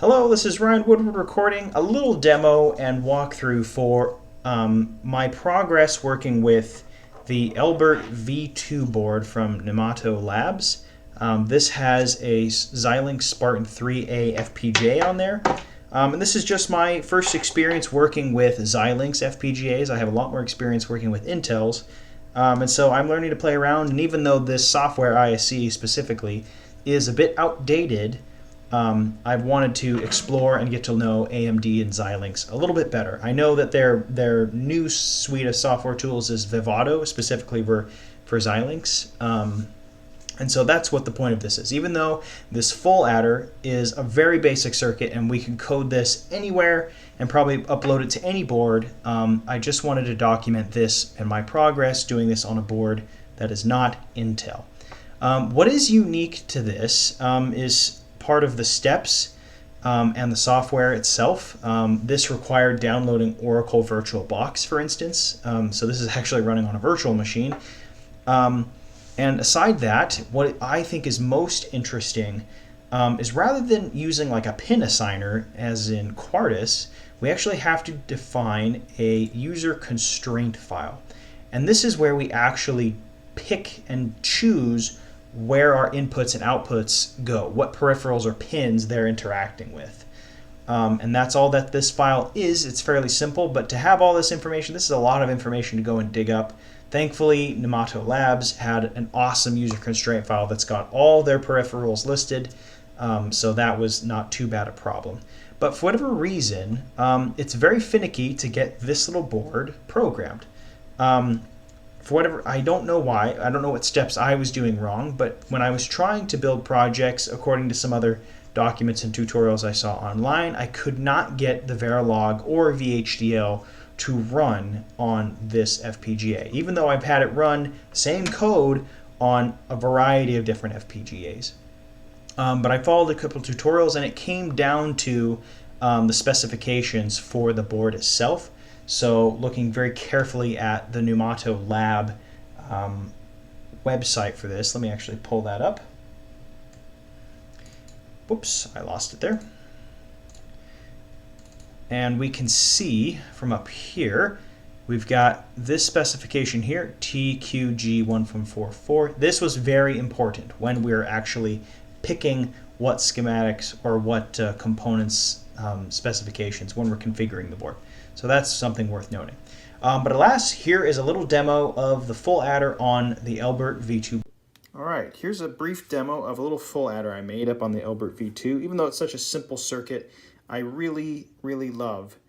Hello, this is Ryan Woodward recording a little demo and walkthrough for my progress working with the Elbert V2 board from Nemato Labs. This has a Xilinx Spartan 3A FPGA on there. And this is just my first experience working with Xilinx FPGAs. I have a lot more experience working with Intel's. And so I'm learning to play around, and even though this software ISE specifically is a bit outdated, I've wanted to explore and get to know AMD and Xilinx a little bit better. I know that their new suite of software tools is Vivado, specifically for Xilinx. And so that's what the point of this is. Even though this full adder is a very basic circuit and we can code this anywhere and probably upload it to any board, I just wanted to document this and my progress doing this on a board that is not Intel. What is unique to this is part of the steps and the software itself. This required downloading Oracle VirtualBox, for instance. So this is actually running on a virtual machine. And aside that, what I think is most interesting is rather than using like a pin assigner, as in Quartus, we actually have to define a user constraint file. And this is where we actually pick and choose where our inputs and outputs go, what peripherals or pins they're interacting with. And that's all that this file is. It's fairly simple, but to have all this information, this is a lot of information to go and dig up. Thankfully, Nemato Labs had an awesome user constraint file that's got all their peripherals listed, so that was not too bad a problem. But for whatever reason, it's very finicky to get this little board programmed. For whatever, I don't know why, I don't know what steps I was doing wrong, but when I was trying to build projects according to some other documents and tutorials I saw online, I could not get the Verilog or VHDL to run on this FPGA, even though I've had it run same code on a variety of different FPGAs. But I followed a couple tutorials and it came down to the specifications for the board itself. So looking very carefully at the Nemato Lab website for this, let me actually pull that up. Whoops, I lost it there. And we can see from up here, we've got this specification here, TQG1144. This was very important when we were actually picking what schematics or what components specifications when we're configuring the board. So that's something worth noting. But alas, here is a little demo of the full adder on the Elbert V2. All right, here's a brief demo of a little full adder I made up on the Elbert V2. Even though it's such a simple circuit, I really love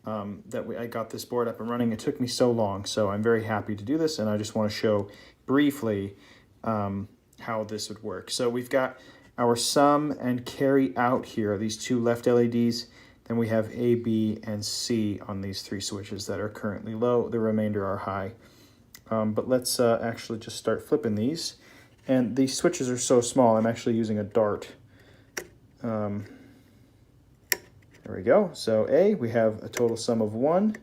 that I got this board up and running. It took me so long, so I'm very happy to do this, and I just want to show briefly how this would work. So we've got our sum and carry out here, these two left LEDs. Then we have A, B, and C on these three switches that are currently low. The remainder are high. But let's actually just start flipping these. And these switches are so small, I'm actually using a dart. There we go. So A, we have a total sum of 1.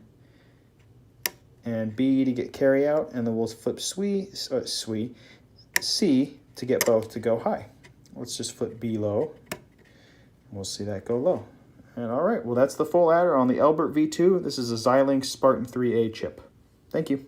And B to get carry out. And then we'll flip C to get both to go high. Let's just flip B low. And we'll see that go low. And all right, well, that's the full adder on the Elbert V2. This is a Xilinx Spartan 3A chip. Thank you.